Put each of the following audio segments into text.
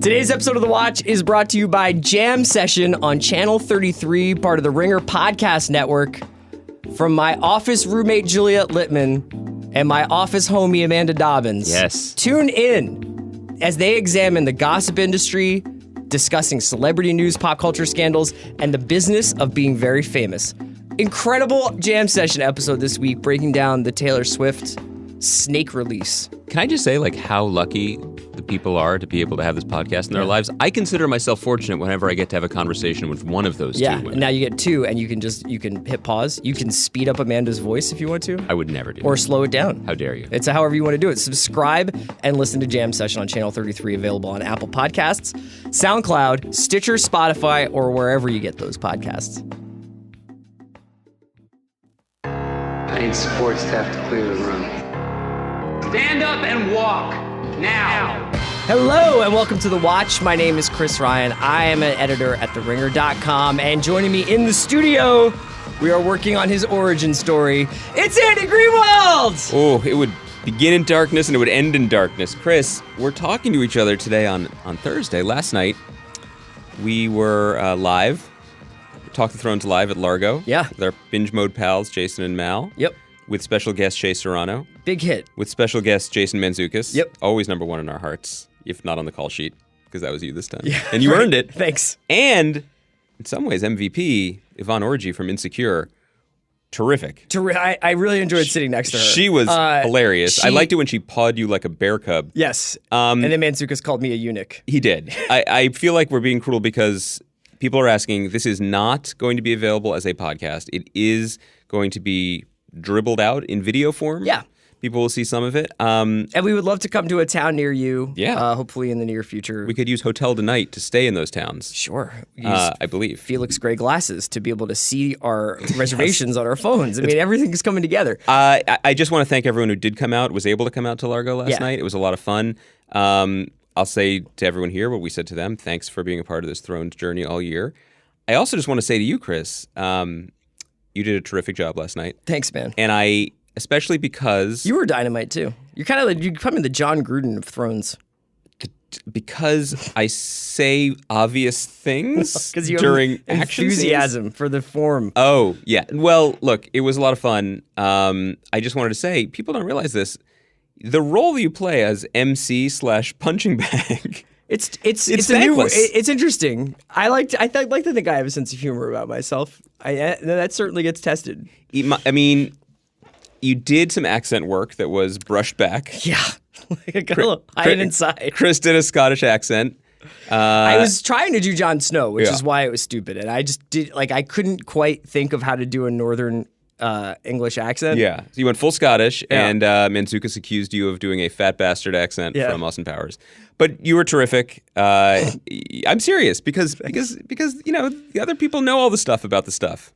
Today's episode of The Watch is brought to you by Jam Session on Channel 33, part of the Ringer Podcast Network. From my office roommate, Juliet Littman, and my office homie, Amanda Dobbins. Yes. Tune in as they examine the gossip industry, discussing celebrity news, pop culture scandals, and the business of being very famous. Incredible Jam Session episode this week, breaking down the Taylor Swift Snake release. Can I just say, how lucky the people are to be able to have this podcast in their lives? I consider myself fortunate whenever I get to have a conversation with one of those two women. And now you get two, and you can hit pause. You can speed up Amanda's voice if you want to. I would never do or that. Slow it down. How dare you? It's however you want to do it. Subscribe and listen to Jam Session on Channel 33, available on Apple Podcasts, SoundCloud, Stitcher, Spotify, or wherever you get those podcasts. I need sports to have to clear the room. Stand up and walk now. Hello and welcome to The Watch. My name is Chris Ryan. I am an editor at TheRinger.com, and joining me in the studio, we are working on his origin story. It's Andy Greenwald! Oh, it would begin in darkness and it would end in darkness. Chris, we're talking to each other today on Thursday. Last night, we were live. Talk the Thrones live at Largo. Yeah. With our binge mode pals, Jason and Mal. Yep. With special guest Shea Serrano. Big hit. With special guest Jason Mantzoukas. Yep. Always number one in our hearts, if not on the call sheet, because that was you this time. Yeah. And you earned it. Thanks. And in some ways, MVP, Yvonne Orji from Insecure, terrific. I really enjoyed sitting next to her. She was hilarious. I liked it when she pawed you like a bear cub. Yes. And then Mantzoukas called me a eunuch. He did. I feel like we're being cruel because people are asking, this is not going to be available as a podcast. It is going to be dribbled out in video form. Yeah. People will see some of it. And we would love to come to a town near you. Yeah. Hopefully in the near future. We could use Hotel Tonight to stay in those towns. Sure. I believe. Felix Gray glasses to be able to see our reservations on our phones. I mean, everything's coming together. I just want to thank everyone who did come out, was able to come out to Largo last night. It was a lot of fun. I'll say to everyone here what we said to them. Thanks for being a part of this Thrones journey all year. I also just want to say to you, Chris, you did a terrific job last night. Thanks, man. And especially because... You were dynamite, too. You're kind of like, you're becoming the John Gruden of Thrones. Because I say obvious things you during have action enthusiasm scenes. for the form. Oh, yeah. Well, look, it was a lot of fun. I just wanted to say, people don't realize this. The role you play as MC/punching bag... It's a new. It's interesting. I like to think I have a sense of humor about myself. That certainly gets tested. I mean, you did some accent work that was brushed back. Yeah, like I got a little hiding inside. Chris did a Scottish accent. I was trying to do Jon Snow, which is why it was stupid, and I just did I couldn't quite think of how to do a northern English accent. Yeah, so you went full Scottish, and Mantzoukas accused you of doing a fat bastard accent from Austin Powers. But you were terrific. I'm serious because the other people know all the stuff about the stuff.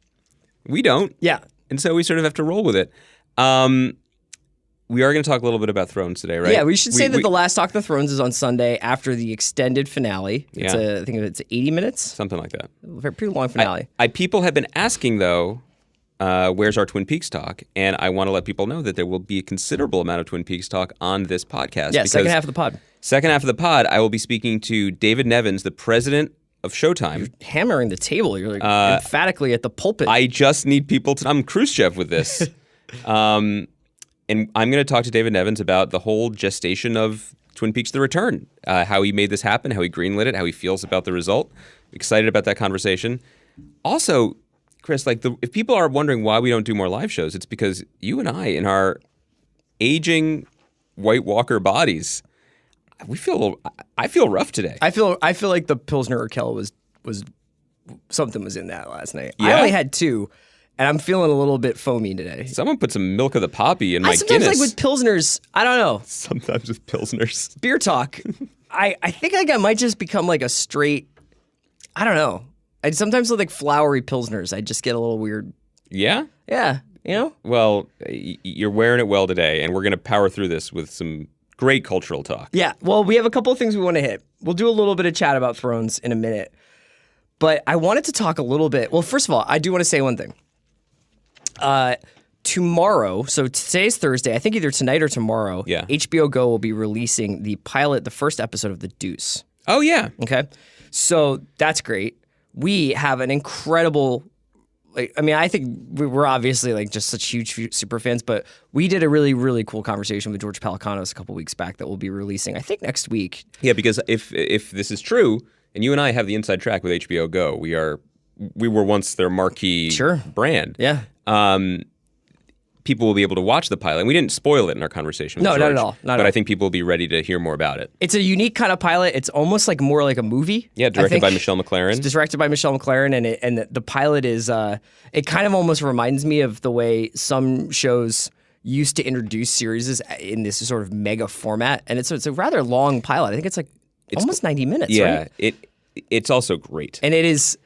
We don't. Yeah. And so we sort of have to roll with it. We are going to talk a little bit about Thrones today, right? Yeah, we should say that the last Talk of the Thrones is on Sunday after the extended finale. It's I think it's 80 minutes. Something like that. A pretty long finale. People have been asking, though, where's our Twin Peaks talk? And I want to let people know that there will be a considerable amount of Twin Peaks talk on this podcast. Yeah, second half of the pod. Second half of the pod, I will be speaking to David Nevins, the president of Showtime. You're hammering the table. You're like emphatically at the pulpit. I just need people to... I'm Khrushchev with this. And I'm going to talk to David Nevins about the whole gestation of Twin Peaks: The Return, how he made this happen, how he greenlit it, how he feels about the result. Excited about that conversation. Also, Chris, if people are wondering why we don't do more live shows, it's because you and I, in our aging White Walker bodies, I feel rough today. I feel like the Pilsner Urquell was something was in that last night. Yeah? I only had two, and I'm feeling a little bit foamy today. Someone put some milk of the poppy in my sometimes Guinness. Like with Pilsners, I don't know. Sometimes with Pilsners. Beer talk. I think I might just become like a straight, I don't know. I sometimes with flowery Pilsners, I just get a little weird. Yeah? Yeah, you know? Well, you're wearing it well today, and we're going to power through this with some great cultural talk. Yeah, well, we have a couple of things we want to hit. We'll do a little bit of chat about Thrones in a minute. But I wanted to talk a little bit. Well, first of all, I do want to say one thing. Tomorrow, so today's Thursday, I think either tonight or tomorrow, HBO Go will be releasing the first episode of The Deuce. Oh, yeah. Okay. So that's great. We have an incredible, I think we're obviously like just such huge super fans, but we did a really, really cool conversation with George Pelecanos a couple weeks back that we'll be releasing, I think, next week. Yeah, because if this is true, and you and I have the inside track with HBO Go, we were once their marquee brand. Yeah. People will be able to watch the pilot. And we didn't spoil it in our conversation with No, George, not at all. Not at but all. I think people will be ready to hear more about it. It's a unique kind of pilot. It's almost like more like a movie. Yeah, directed by Michelle McLaren. It's directed by Michelle McLaren, and the pilot is it kind of almost reminds me of the way some shows used to introduce series in this sort of mega format, and it's a rather long pilot. I think it's almost 90 minutes. Yeah, right? it's also great. And it is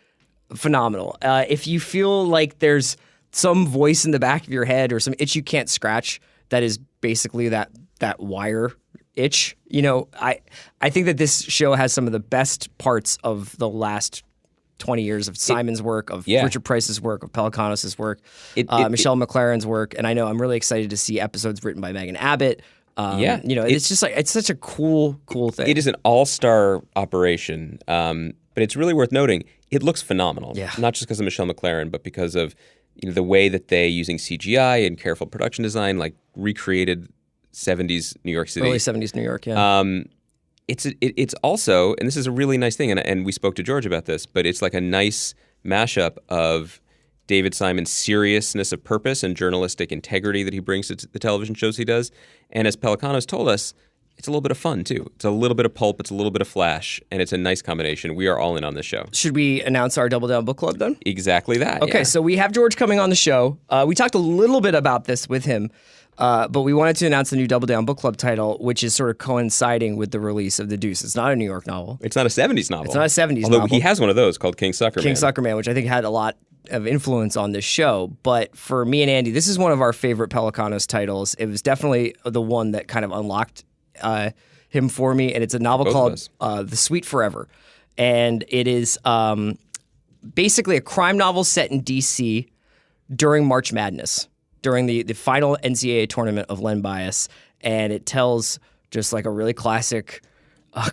phenomenal. If you feel like there's some voice in the back of your head or some itch you can't scratch, that is basically that wire itch. I think that this show has some of the best parts of the last 20 years of Simon's work, of Richard Price's work, of Pelecanos' work, Michelle McLaren's work, and I know I'm really excited to see episodes written by Megan Abbott. It's just like it's such a cool thing. It is an all-star operation, but it's really worth noting. It looks phenomenal. Yeah. Not just because of Michelle McLaren, but because of the way that they, using CGI and careful production design, like recreated 70s New York City. Early 70s New York, yeah. It's also, and this is a really nice thing, and we spoke to George about this, but it's like a nice mashup of David Simon's seriousness of purpose and journalistic integrity that he brings to the television shows he does. And as Pelecanos told us, it's a little bit of fun, too. It's a little bit of pulp, it's a little bit of flash, and it's a nice combination. We are all in on this show. Should we announce our Double Down Book Club then? Exactly that. Okay, so we have George coming on the show. We talked a little bit about this with him, but we wanted to announce the new Double Down Book Club title, which is sort of coinciding with the release of The Deuce. It's not a New York novel. It's not a 70s novel. It's not a 70s Although novel. he has one of those called King Sucker Man. King Sucker Man, which I think had a lot of influence on this show. But for me and Andy, this is one of our favorite Pelecanos titles. It was definitely the one that kind of unlocked him for me, and it's a novel called The Sweet Forever. And it is basically a crime novel set in D.C. during March Madness, during the final NCAA tournament of Len Bias. And it tells just like a really classic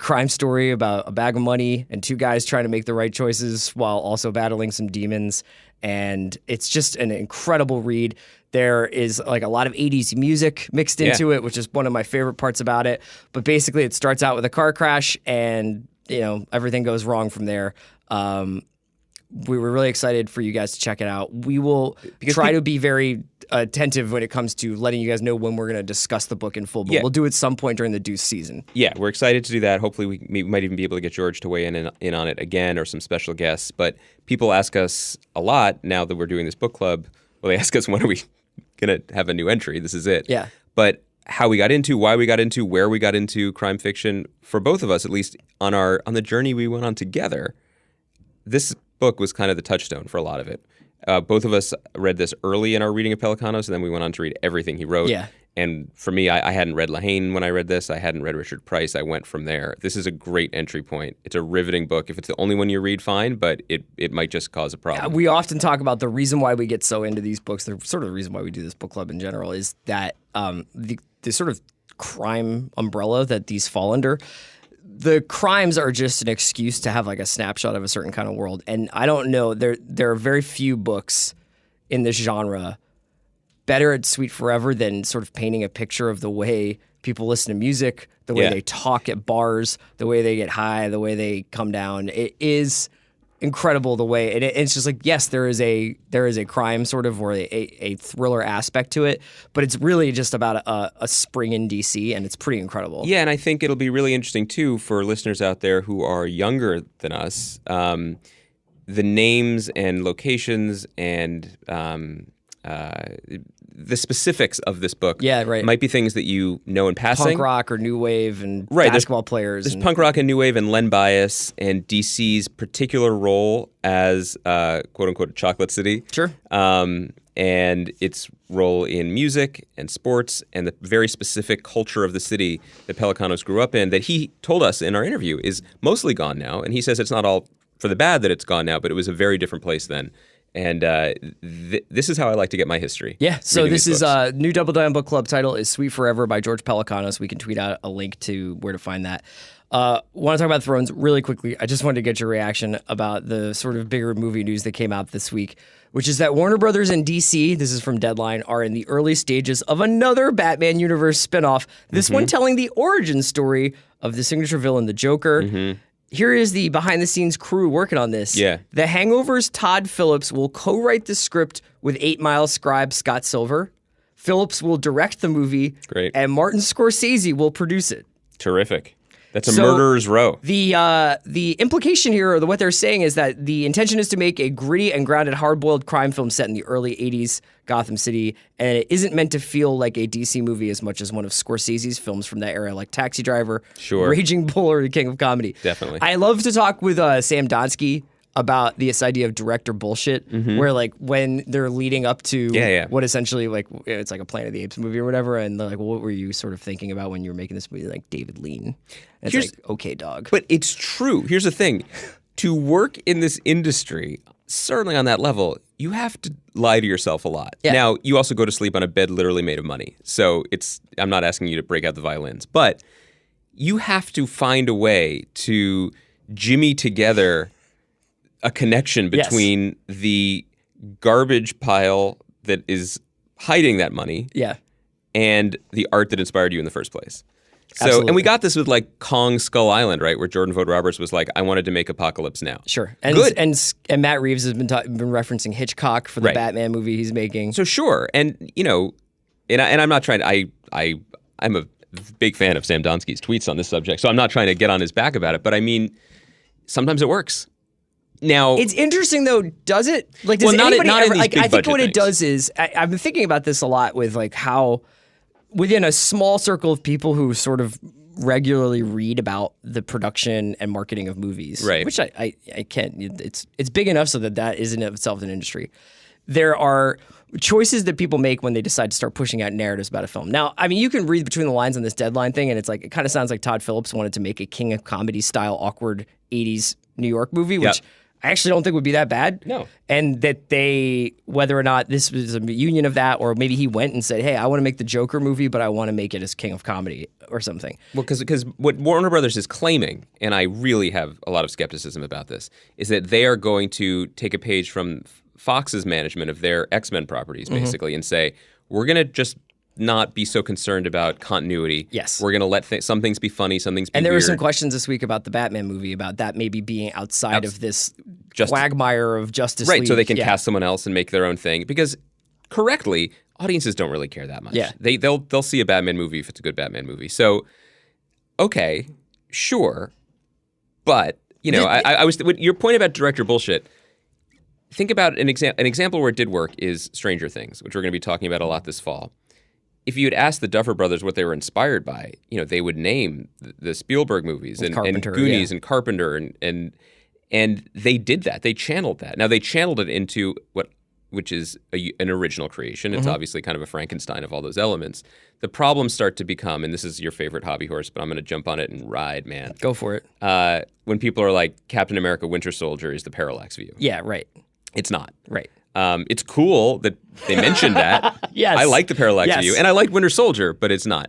crime story about a bag of money and two guys trying to make the right choices while also battling some demons. And it's just an incredible read. There is like a lot of 80s music mixed into it, which is one of my favorite parts about it. But basically it starts out with a car crash and, everything goes wrong from there. We were really excited for you guys to check it out. We will try to be very attentive when it comes to letting you guys know when we're going to discuss the book in full, but we'll do it some point during the Deuce season. Yeah, we're excited to do that. Hopefully we might even be able to get George to weigh in on it again, or some special guests. But people ask us a lot now that we're doing this book club. Well, they ask us, when are we going to have a new entry? This is it. Yeah. But how we got into, why we got into, where we got into crime fiction, for both of us, at least on the journey we went on together, this book was kind of the touchstone for a lot of it. Both of us read this early in our reading of Pelecanos, and then we went on to read everything he wrote. Yeah. And for me, I hadn't read Lehane when I read this. I hadn't read Richard Price. I went from there. This is a great entry point. It's a riveting book. If it's the only one you read, fine, but it might just cause a problem. We often talk about the reason why we get so into these books, the sort of the reason why we do this book club in general, is that the sort of crime umbrella that these fall under, the crimes are just an excuse to have like a snapshot of a certain kind of world. And I don't know, there are very few books in this genre better at Sweet Forever than sort of painting a picture of the way people listen to music, the way they talk at bars, the way they get high, the way they come down. It is incredible the way, and it's just like, yes, there is a crime sort of, or a thriller aspect to it, but it's really just about a spring in DC, and it's pretty incredible. Yeah, and I think it'll be really interesting too for listeners out there who are younger than us. The names and locations and the specifics of this book might be things that you know in passing. Punk rock or new wave and basketball players. There's punk rock and new wave and Len Bias and DC's particular role as quote-unquote chocolate city. Sure. And its role in music and sports and the very specific culture of the city that Pelecanos grew up in, that he told us in our interview is mostly gone now. And he says it's not all for the bad that it's gone now, but it was a very different place then. And this is how I like to get my history. Yeah, so this is new Double Down Book Club title is Sweet Forever by George Pelecanos. We can tweet out a link to where to find that. Want to talk about Thrones really quickly. I just wanted to get your reaction about the sort of bigger movie news that came out this week, which is that Warner Brothers and DC, this is from Deadline, are in the early stages of another Batman universe spinoff. This one telling the origin story of the signature villain, the Joker. Here is the behind-the-scenes crew working on this. Yeah. The Hangover's Todd Phillips will co-write the script with 8 Mile scribe Scott Silver. Phillips will direct the movie. Great. And Martin Scorsese will produce it. Terrific. That's a murderer's row. The implication here, or what they're saying, is that the intention is to make a gritty and grounded, hard-boiled crime film set in the early 80s Gotham City, and it isn't meant to feel like a DC movie as much as one of Scorsese's films from that era, like Taxi Driver, Sure. Raging Bull, or The King of Comedy. Definitely. I love to talk with Sam Donsky about this idea of director bullshit, where like when they're leading up to what essentially like it's like a Planet of the Apes movie or whatever, and they're like, well, what were you sort of thinking about when you were making this movie? Like David Lean. And it's like, okay, dog. But it's true. Here's the thing. To work in this industry, certainly on that level, you have to lie to yourself a lot. Yeah. Now, you also go to sleep on a bed literally made of money. So I'm not asking you to break out the violins, but you have to find a way to jimmy together a connection between the garbage pile that is hiding that money and the art that inspired you in the first place. So, Absolutely. and we got this with like Kong Skull Island, right, where Jordan Vogt Roberts was like, I wanted to make Apocalypse Now. Sure. And Good. And Matt Reeves has been referencing Hitchcock for the Batman movie he's making. So sure, and you know, and I'm not trying to. I'm a big fan of Sam Donsky's tweets on this subject, so I'm not trying to get on his back about it. But I mean, sometimes it works. Now it's interesting though. Does it? Like, does not anybody in ever? these Like, big I think what budget it does is I've been thinking about this a lot with like how within a small circle of people who sort of regularly read about the production and marketing of movies, right? Which I can't. It's big enough so that is in of itself an industry. There are choices that people make when they decide to start pushing out narratives about a film. Now, I mean, you can read between the lines on this Deadline thing, and it's like it kind of sounds like Todd Phillips wanted to make a King of Comedy style awkward 80s New York movie, which I actually don't think would be that bad. No. And that they, whether or not this was a union of that, or maybe he went and said, hey, I want to make the Joker movie, but I want to make it as King of Comedy or something. Well, because what Warner Brothers is claiming, and I really have a lot of skepticism about this, is that they are going to take a page from Fox's management of their X-Men properties, basically, and say, we're going to just not be so concerned about continuity. Yes. We're going to let some things be funny, some things be And there weird. were some questions this week about the Batman movie, about that maybe being outside of this quagmire of Justice League. Right, so they can cast someone else and make their own thing. Because correctly, audiences don't really care that much. Yeah. They'll see a Batman movie if it's a good Batman movie. So, okay, sure. But, you know, I was your point about director bullshit, think about an example where it did work is Stranger Things, which we're going to be talking about a lot this fall. If you had asked the Duffer Brothers what they were inspired by, you know, they would name the Spielberg movies and Goonies and Carpenter and they did that. They channeled that. Now they channeled it into which is an original creation. It's obviously kind of a Frankenstein of all those elements. The problems start to become, and this is your favorite hobby horse, but I'm going to jump on it and ride, man. Go for it. When people are like, Captain America Winter Soldier is the parallax view. Yeah, right. It's not. Right. It's cool that they mentioned that. Yes. I like the parallax view, and I like Winter Soldier, but it's not.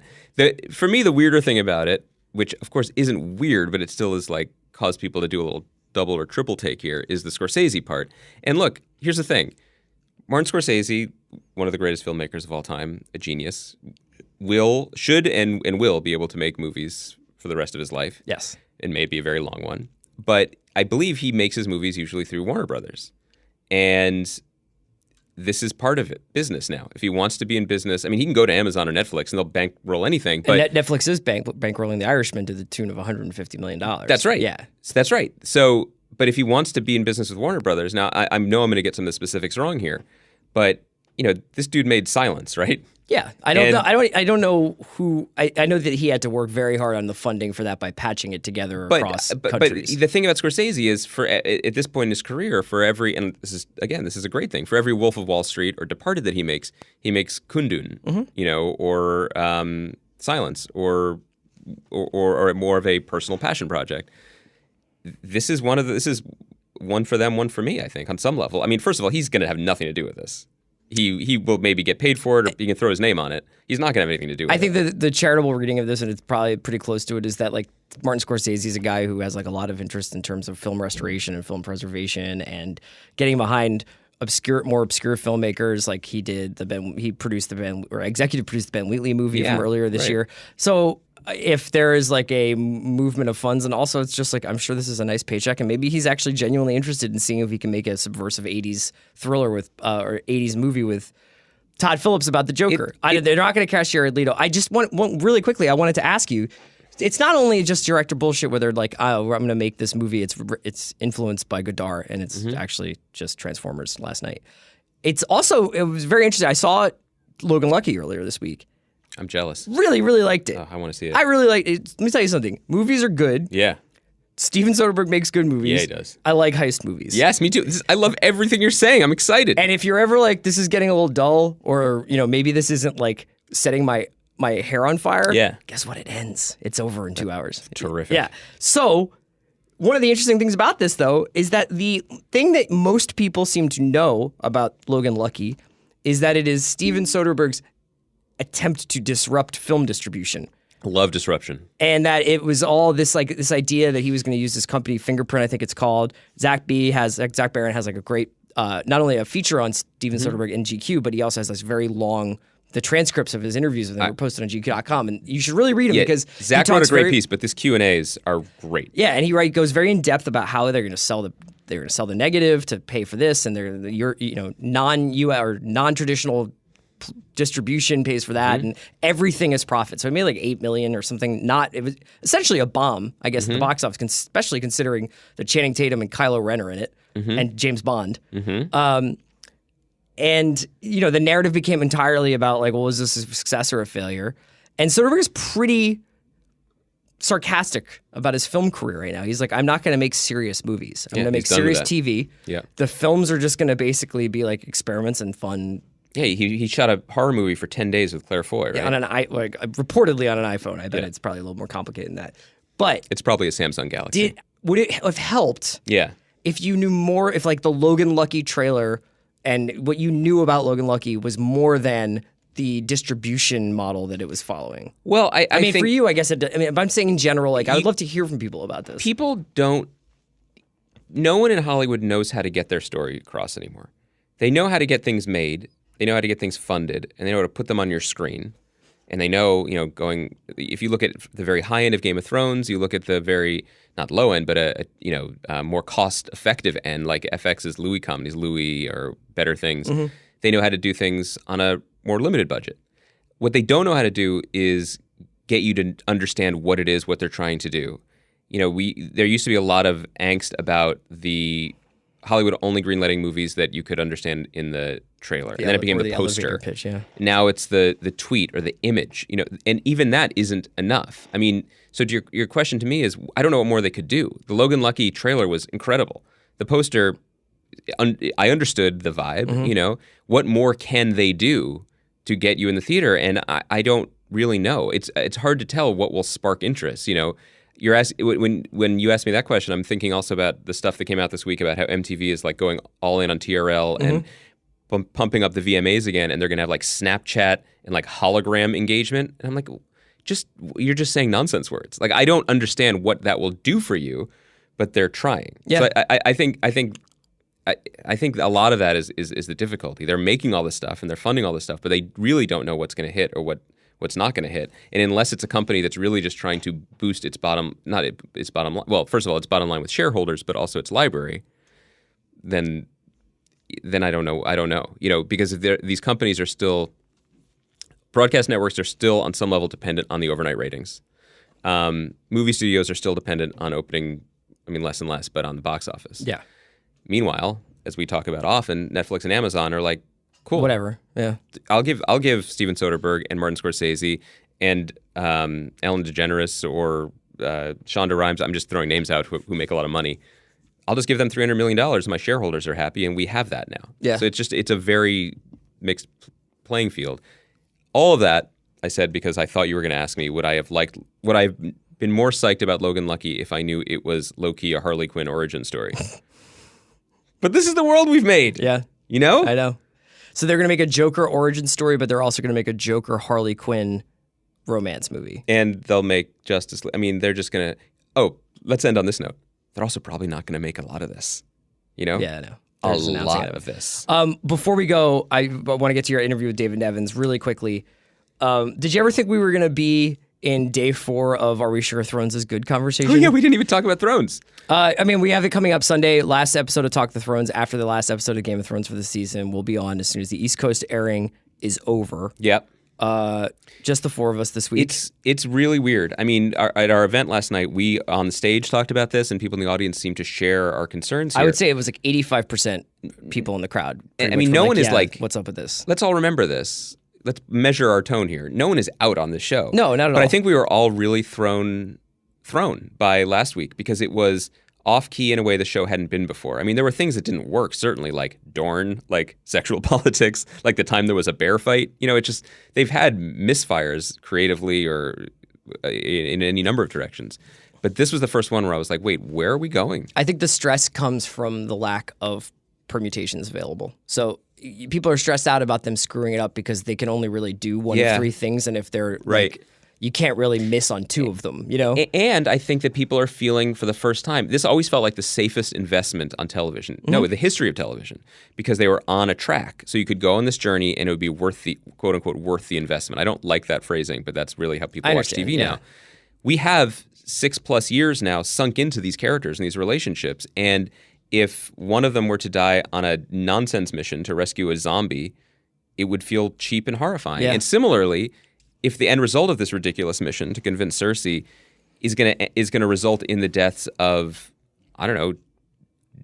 For me, the weirder thing about it, which of course isn't weird, but it still is like caused people to do a little double or triple take here, is the Scorsese part. And look, here's the thing. Martin Scorsese, one of the greatest filmmakers of all time, a genius, should and will be able to make movies for the rest of his life. Yes. It may be a very long one. But I believe he makes his movies usually through Warner Brothers. And this is part of it, business now. If he wants to be in business, I mean, he can go to Amazon or Netflix and they'll bankroll anything. But and Netflix is bankrolling The Irishman to the tune of $150 million. That's right. Yeah. That's right. So, but if he wants to be in business with Warner Brothers, now I know I'm going to get some of the specifics wrong here, but you know, this dude made Silence, right? Yeah, I don't know who. I know that he had to work very hard on the funding for that by patching it together across countries. But the thing about Scorsese is, at this point in his career, for every, and this is a great thing, for every Wolf of Wall Street or Departed that he makes Kundun, you know, or Silence, or more of a personal passion project. This is one for them, one for me. I think on some level. I mean, first of all, he's going to have nothing to do with this. he will maybe get paid for it, or he can throw his name on it. He's not going to have anything to do with it. I think the charitable reading of this, and it's probably pretty close to it, is that like Martin Scorsese is a guy who has like a lot of interest in terms of film restoration and film preservation and getting behind more obscure filmmakers. Like he produced executive produced the Ben Wheatley movie from earlier this year. So if there is like a movement of funds, and also it's just like, I'm sure this is a nice paycheck, and maybe he's actually genuinely interested in seeing if he can make a subversive 80s thriller or 80s movie with Todd Phillips about the Joker. They're not going to cast Jared Leto. I just want really quickly, I wanted to ask you, it's not only just director bullshit where they're like, oh, I'm going to make this movie. It's influenced by Godard, and it's actually just Transformers last night. It was very interesting. I saw Logan Lucky earlier this week. I'm jealous. Really, really liked it. I want to see it. I really liked it. Let me tell you something. Movies are good. Yeah. Steven Soderbergh makes good movies. Yeah, he does. I like heist movies. Yes, me too. I love everything you're saying. I'm excited. And if you're ever like, this is getting a little dull, or maybe this isn't like setting my hair on fire. Yeah. Guess what? It ends. It's over in 2 hours. Terrific. Yeah. So one of the interesting things about this, though, is that the thing that most people seem to know about Logan Lucky is that it is Steven Soderbergh's attempt to disrupt film distribution. Love disruption. And that it was all this idea that he was going to use this company, Fingerprint, I think it's called. Zach Baron has like a great, not only a feature on Steven Soderbergh in GQ, but he also has this very long, the transcripts of his interviews with him were posted on GQ.com, and you should really read them because Zach wrote a great piece, but this Q&As are great. Yeah, and he goes very in depth about how they're going to sell the negative to pay for this, and non-US or non-traditional distribution pays for that, and everything is profit. So he made like $8 million or something. It was essentially a bomb, I guess, at the box office, especially considering that Channing Tatum and Kylo Ren are in it, and James Bond. And the narrative became entirely about like, well, was this a success or a failure? And Soderbergh is pretty sarcastic about his film career right now. He's like, I'm not going to make serious movies. I'm going to make serious TV. Yeah. The films are just going to basically be like experiments and fun. Yeah, he shot a horror movie for 10 days with Claire Foy, right? Yeah, reportedly on an iPhone. I bet it's probably a little more complicated than that. But it's probably a Samsung Galaxy. Would it have helped? Yeah. If you knew more, if like the Logan Lucky trailer and what you knew about Logan Lucky was more than the distribution model that it was following. Well, I mean, think for you, I guess, if I'm saying in general, like I would love to hear from people about this. No one in Hollywood knows how to get their story across anymore. They know how to get things made. They know how to get things funded, and they know how to put them on your screen. And they know, if you look at the very high end of Game of Thrones, you look at the very, not low end, but a more cost-effective end, like FX's Louis comedies, Louis or Better Things. They know how to do things on a more limited budget. What they don't know how to do is get you to understand what it is, what they're trying to do. There used to be a lot of angst about the Hollywood only greenlighting movies that you could understand in the trailer, and then it became the poster. Pitch, yeah. Now it's the tweet or the image, and even that isn't enough. I mean, so your question to me is, I don't know what more they could do. The Logan Lucky trailer was incredible. The poster, I understood the vibe. What more can they do to get you in the theater? And I don't really know. It's hard to tell what will spark interest. You're when you asked me that question, I'm thinking also about the stuff that came out this week about how MTV is like going all in on TRL and pumping up the VMAs again, and they're gonna have like Snapchat and like hologram engagement. And I'm like, you're just saying nonsense words. Like I don't understand what that will do for you, but they're trying. Yeah. So I think a lot of that is the difficulty. They're making all this stuff and they're funding all this stuff, but they really don't know what's gonna hit or what's not going to hit. And unless it's a company that's really just trying to boost its bottom line. Well, first of all, its bottom line with shareholders, but also its library, then I don't know. Because these companies are still, broadcast networks are still on some level dependent on the overnight ratings. Movie studios are still dependent on opening, less and less, but on the box office. Yeah. Meanwhile, as we talk about often, Netflix and Amazon are like, cool. Whatever. Yeah. I'll give Steven Soderbergh and Martin Scorsese and Ellen DeGeneres or Shonda Rhimes. I'm just throwing names out who make a lot of money. I'll just give them $300 million. My shareholders are happy, and we have that now. Yeah. So it's a very mixed playing field. All of that I said because I thought you were going to ask me would I've been more psyched about Logan Lucky if I knew it was low-key a Harley Quinn origin story. But this is the world we've made. Yeah. You know? I know. So they're going to make a Joker origin story, but they're also going to make a Joker Harley Quinn romance movie. And they'll make Justice League. I mean, they're just going to... Oh, let's end on this note. They're also probably not going to make a lot of this. You know? Yeah, I know. A lot of this. Before we go, I want to get to your interview with David Nevins really quickly. Did you ever think we were going to be in day 4 of Are We Sure Thrones is Good conversation? Oh, yeah, we didn't even talk about Thrones. I mean, we have it coming up Sunday. Last episode of Talk the Thrones after the last episode of Game of Thrones for the season will be on as soon as the East Coast airing is over. Yep. Just the 4 of us this week. It's really weird. I mean, at our event last night, we on the stage talked about this, and people in the audience seemed to share our concerns here. I would say it was like 85% people in the crowd. I mean, no one is like, what's up with this? Let's all remember this. Let's measure our tone here. No one is out on the show. No, not at all. But I think we were all really thrown by last week because it was off-key in a way the show hadn't been before. I mean, there were things that didn't work, certainly, like Dorne, like sexual politics, like the time there was a bear fight. You know, it just, they've had misfires creatively or in any number of directions. But this was the first one where I was like, wait, where are we going? I think the stress comes from the lack of permutations available. So people are stressed out about them screwing it up because they can only really do one of 3 things. And if they're like, you can't really miss on 2 of them, you know? And I think that people are feeling for the first time, this always felt like the safest investment on television. Mm-hmm. No, the history of television, because they were on a track. So you could go on this journey and it would be worth the, quote unquote, worth the investment. I don't like that phrasing, but that's really how people watch TV now. We have 6+ years now sunk into these characters and these relationships. And if one of them were to die on a nonsense mission to rescue a zombie, it would feel cheap and horrifying. Yeah. And similarly, if the end result of this ridiculous mission to convince Cersei is gonna result in the deaths of, I don't know,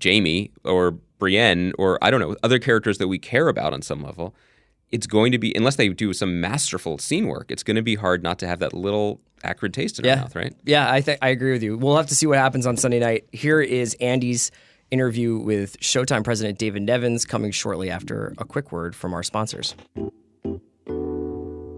Jaime or Brienne or, I don't know, other characters that we care about on some level, it's going to be, unless they do some masterful scene work, it's going to be hard not to have that little acrid taste in our mouth, right? Yeah, I agree with you. We'll have to see what happens on Sunday night. Here is Andy's interview with Showtime president David Nevins coming shortly after a quick word from our sponsors.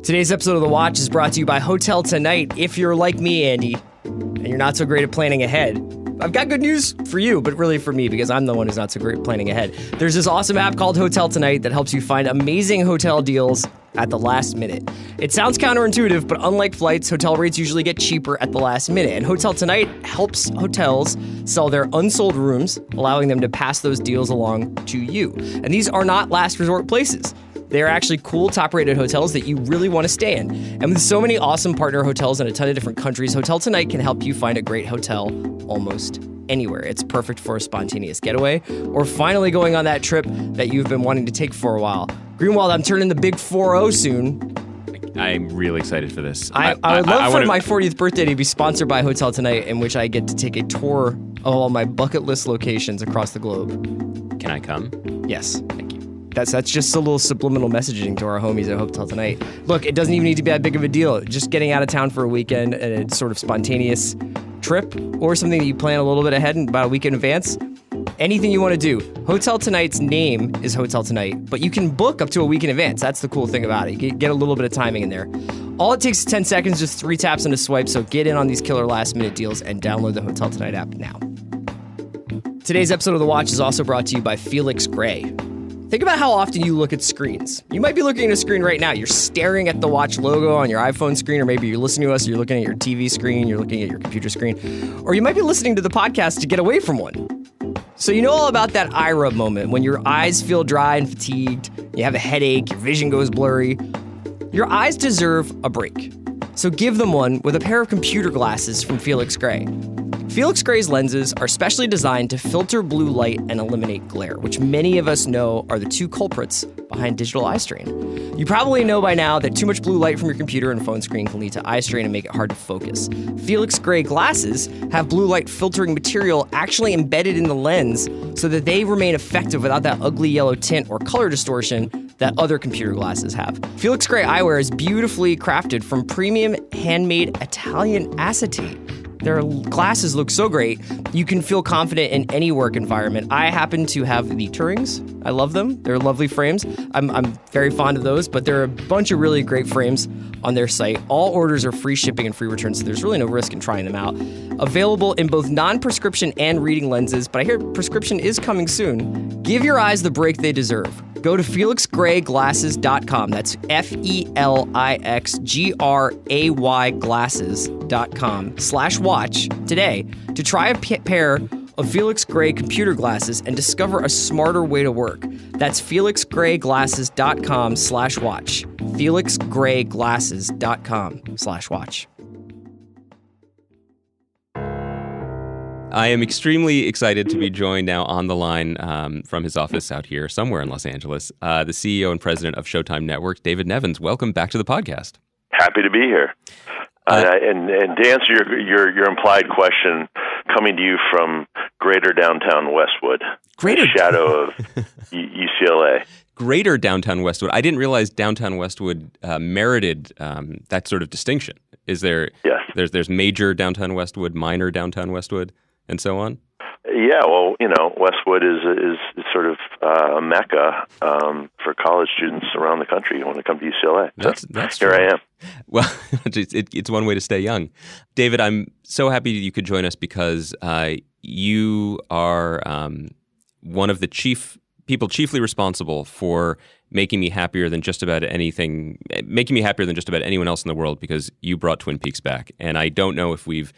Today's episode of The Watch is brought to you by Hotel Tonight. If you're like me, Andy, and you're not so great at planning ahead, I've got good news for you, but really for me, because I'm the one who's not so great at planning ahead. There's this awesome app called Hotel Tonight that helps you find amazing hotel deals at the last minute. It sounds counterintuitive, but unlike flights, hotel rates usually get cheaper at the last minute. And Hotel Tonight helps hotels sell their unsold rooms, allowing them to pass those deals along to you. And these are not last resort places. They're actually cool, top-rated hotels that you really want to stay in. And with so many awesome partner hotels in a ton of different countries, Hotel Tonight can help you find a great hotel almost anywhere. It's perfect for a spontaneous getaway or finally going on that trip that you've been wanting to take for a while. Greenwald, I'm turning the big 4-0 soon. I'm really excited for this. I would love for my 40th birthday to be sponsored by Hotel Tonight, in which I get to take a tour of all my bucket list locations across the globe. Can I come? Yes. Thank you. That's just a little subliminal messaging to our homies at Hotel Tonight. Look, it doesn't even need to be that big of a deal. Just getting out of town for a weekend and a sort of spontaneous trip or something that you plan a little bit ahead and about a week in advance. Anything you want to do. Hotel Tonight's name is Hotel Tonight, but you can book up to a week in advance. That's the cool thing about it. You get a little bit of timing in there. All it takes is 10 seconds, just 3 taps and a swipe, so get in on these killer last-minute deals and download the Hotel Tonight app now. Today's episode of The Watch is also brought to you by Felix Gray. Think about how often you look at screens. You might be looking at a screen right now. You're staring at the Watch logo on your iPhone screen, or maybe you're listening to us, you're looking at your TV screen, you're looking at your computer screen, or you might be listening to the podcast to get away from one. So you know all about that eye rub moment when your eyes feel dry and fatigued, you have a headache, your vision goes blurry. Your eyes deserve a break. So give them one with a pair of computer glasses from Felix Gray. Felix Gray's lenses are specially designed to filter blue light and eliminate glare, which many of us know are the 2 culprits behind digital eye strain. You probably know by now that too much blue light from your computer and phone screen can lead to eye strain and make it hard to focus. Felix Gray glasses have blue light filtering material actually embedded in the lens so that they remain effective without that ugly yellow tint or color distortion that other computer glasses have. Felix Gray eyewear is beautifully crafted from premium handmade Italian acetate. Their glasses look so great, you can feel confident in any work environment. I happen to have the Turings, I love them. They're lovely frames. I'm very fond of those, but there are a bunch of really great frames on their site. All orders are free shipping and free returns, so there's really no risk in trying them out. Available in both non-prescription and reading lenses, but I hear prescription is coming soon. Give your eyes the break they deserve. Go to felixgrayglasses.com. That's FELIXGRAY glasses.com/watch today to try a pair of Felix Gray computer glasses and discover a smarter way to work. That's felixgrayglasses.com/watch. felixgrayglasses.com/watch. I am extremely excited to be joined now on the line from his office out here somewhere in Los Angeles, the CEO and president of Showtime Network, David Nevins. Welcome back to the podcast. Happy to be here. And to answer your implied question, coming to you from Greater Downtown Westwood, the shadow of UCLA. Greater Downtown Westwood. I didn't realize Downtown Westwood merited that sort of distinction. Is there? Yes. There's major Downtown Westwood, minor Downtown Westwood, and so on. Yeah, well, Westwood is sort of a mecca for college students around the country when they come to UCLA. That's here true. I am. Well, it's one way to stay young. David, I'm so happy you could join us because you are one of the people chiefly responsible for making me happier than just about anyone else in the world, because you brought Twin Peaks back. And I don't know if we've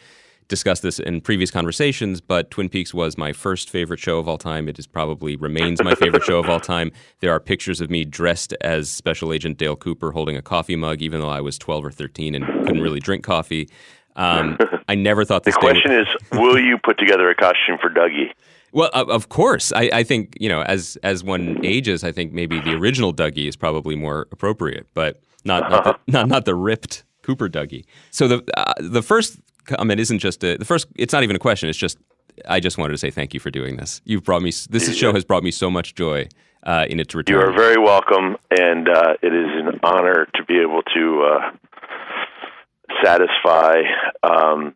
discussed this in previous conversations, but Twin Peaks was my first favorite show of all time. It probably remains my favorite show of all time. There are pictures of me dressed as Special Agent Dale Cooper holding a coffee mug, even though I was 12 or 13 and couldn't really drink coffee. I never thought this. The question is, will you put together a costume for Dougie? Well, of course. I think, as one ages, I think maybe the original Dougie is probably more appropriate, but not the ripped Cooper Dougie. So the first comment isn't just it's not even a question. It's just, I just wanted to say thank you for doing this. This show has brought me so much joy in its return. You are very welcome, and it is an honor to be able to satisfy the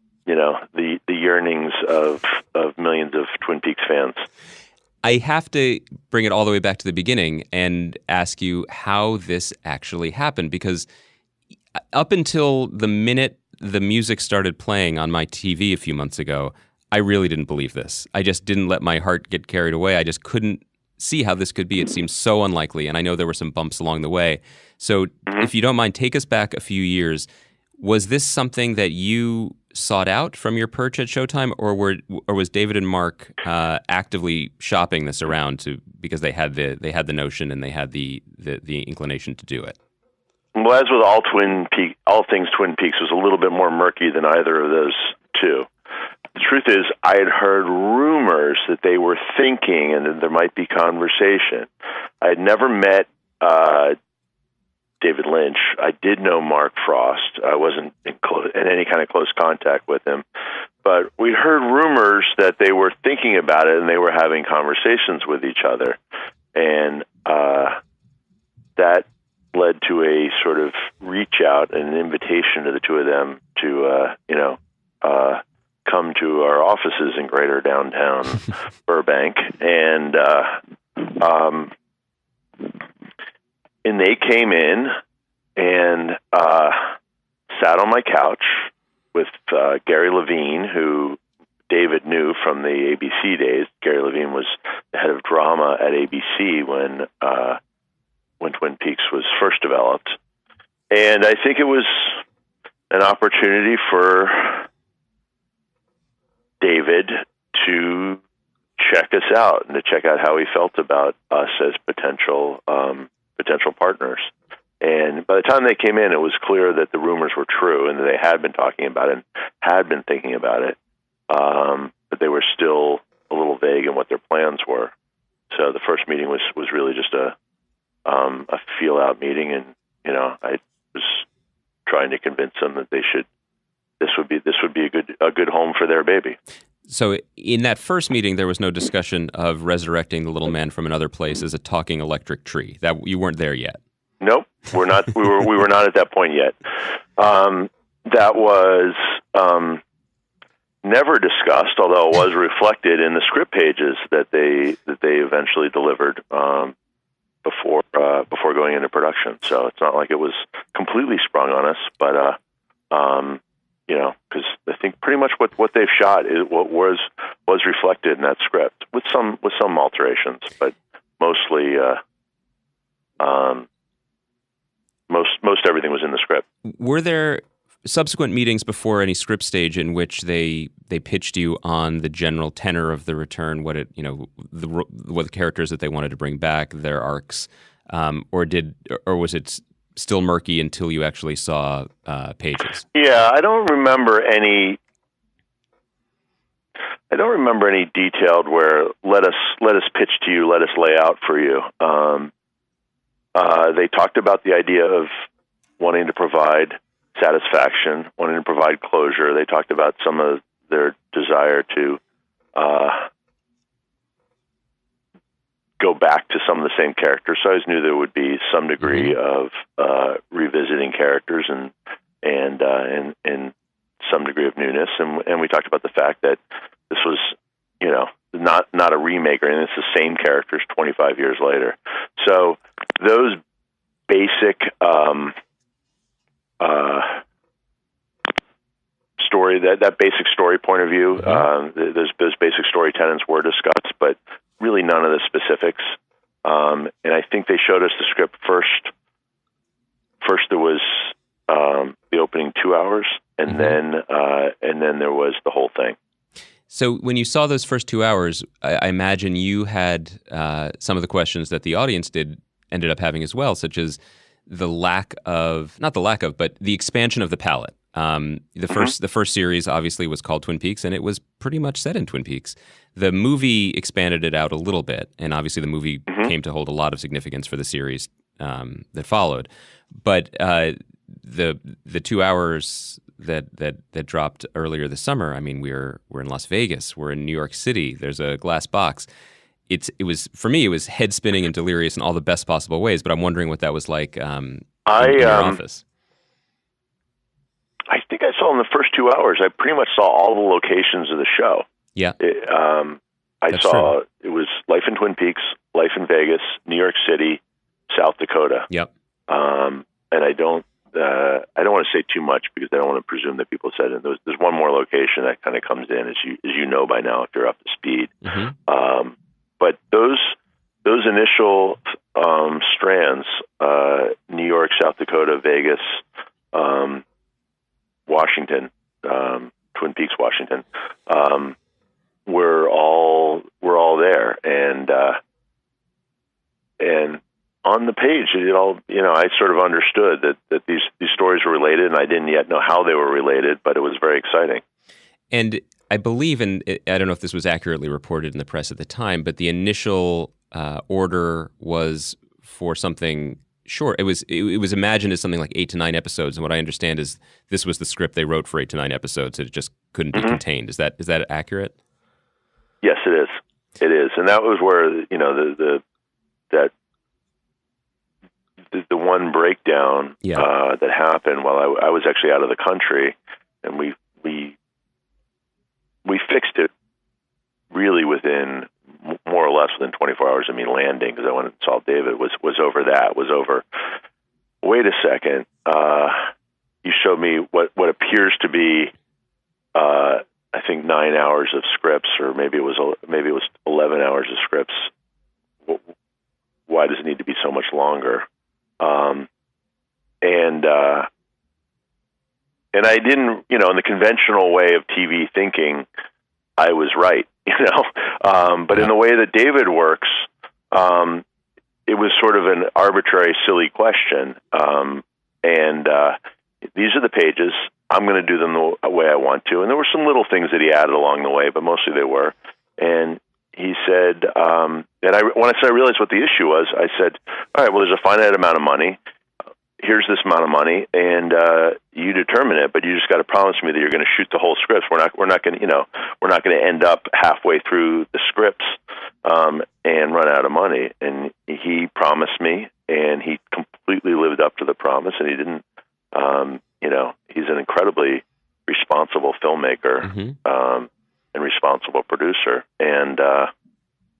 yearnings of millions of Twin Peaks fans. I have to bring it all the way back to the beginning and ask you how this actually happened, because up until the minute the music started playing on my TV a few months ago, I really didn't believe this. I just didn't let my heart get carried away. I just couldn't see how this could be. It seems so unlikely, and I know there were some bumps along the way. So if you don't mind, take us back a few years. Was this something that you sought out from your perch at Showtime, or was David and Mark actively shopping this around because they had the notion and they had the inclination to do it? Well, as with all things Twin Peaks was a little bit more murky than either of those two. The truth is, I had heard rumors that they were thinking and that there might be conversation. I had never met David Lynch. I did know Mark Frost. I wasn't in any kind of close contact with him. But we heard rumors that they were thinking about it and they were having conversations with each other. And that led to a sort of reach out and an invitation to the two of them to, come to our offices in Greater Downtown Burbank. And they came in and sat on my couch with Gary Levine, who David knew from the ABC days. Gary Levine was the head of drama at ABC when Twin Peaks was first developed. And I think it was an opportunity for David to check us out and to check out how he felt about us as potential partners. And by the time they came in, it was clear that the rumors were true and that they had been talking about it and had been thinking about it, but they were still a little vague in what their plans were. So the first meeting was really just a feel-out meeting, and I was trying to convince them that this would be a good home for their baby. So in that first meeting, there was no discussion of resurrecting the little man from another place as a talking electric tree. That you weren't there yet. Nope, we're not. We were not at that point yet. That was never discussed, although it was reflected in the script pages that they eventually delivered before going into production. So it's not like it was completely sprung on us, but because I think pretty much what they've shot is what was reflected in that script with some alterations, but mostly most everything was in the script. Were there subsequent meetings before any script stage in which they pitched you on the general tenor of the return, what the characters that they wanted to bring back, their arcs, or was it still murky until you actually saw pages? Yeah, I don't remember any detailed where let us pitch to you, let us lay out for you. They talked about the idea of wanting to provide satisfaction, wanting to provide closure. They talked about some of their desire to go back to some of the same characters. So I always knew there would be some degree of revisiting characters and some degree of newness. And we talked about the fact that this was, not a remake, and it's the same characters 25 years later. So those basic story, that basic story point of view, those basic story tenets were discussed, but really none of the specifics. And I think they showed us the script first. First there was the opening 2 hours, and then there was the whole thing. So when you saw those first 2 hours, I imagine you had some of the questions that the audience ended up having as well, such as the expansion of the palette. The first series obviously was called Twin Peaks, and it was pretty much set in Twin Peaks. The movie expanded it out a little bit, and obviously the movie came to hold a lot of significance for the series that followed. But the 2 hours that dropped earlier this summer, I mean, we're in Las Vegas, we're in New York City. There's a glass box. It was, for me, it was head spinning and delirious in all the best possible ways. But I'm wondering what that was like in your office. I think I saw in the first 2 hours, I pretty much saw all the locations of the show. Yeah. I saw true. It was life in Twin Peaks, life in Vegas, New York City, South Dakota. Yep. And I don't want to say too much because I don't want to presume that people said it. There's one more location that kind of comes in, as you know by now if you're up to speed. But those initial strands, New York, South Dakota, Vegas, Washington, Twin Peaks, Washington, we're all there, and on the page, it all, I sort of understood that these stories were related, and I didn't yet know how they were related, but it was very exciting. And I believe, and I don't know if this was accurately reported in the press at the time, but the initial order was for something short. It was imagined as something like 8 to 9 episodes, and what I understand is this was the script they wrote for 8 to 9 episodes. It just couldn't be contained. Is that accurate? Yes, it is. It is, and that was where the one breakdown that happened while I was actually out of the country, and we fixed it really within more or less within 24 hours of me landing, because I went and saw David, was over. Wait a second. You showed me what appears to be, I think 9 hours of scripts, or maybe it was 11 hours of scripts. Why does it need to be so much longer? And I didn't, in the conventional way of TV thinking, I was right, but in the way that David works, it was sort of an arbitrary, silly question. And these are the pages. I'm going to do them the way I want to. And there were some little things that he added along the way, but mostly they were. And he said, when I realized what the issue was, I said, all right, well, there's a finite amount of money. Here's this amount of money, and you determine it. But you just got to promise me that you're going to shoot the whole script. We're not going to end up halfway through the scripts and run out of money. And he promised me, and he completely lived up to the promise. And he didn't. He's an incredibly responsible filmmaker. together,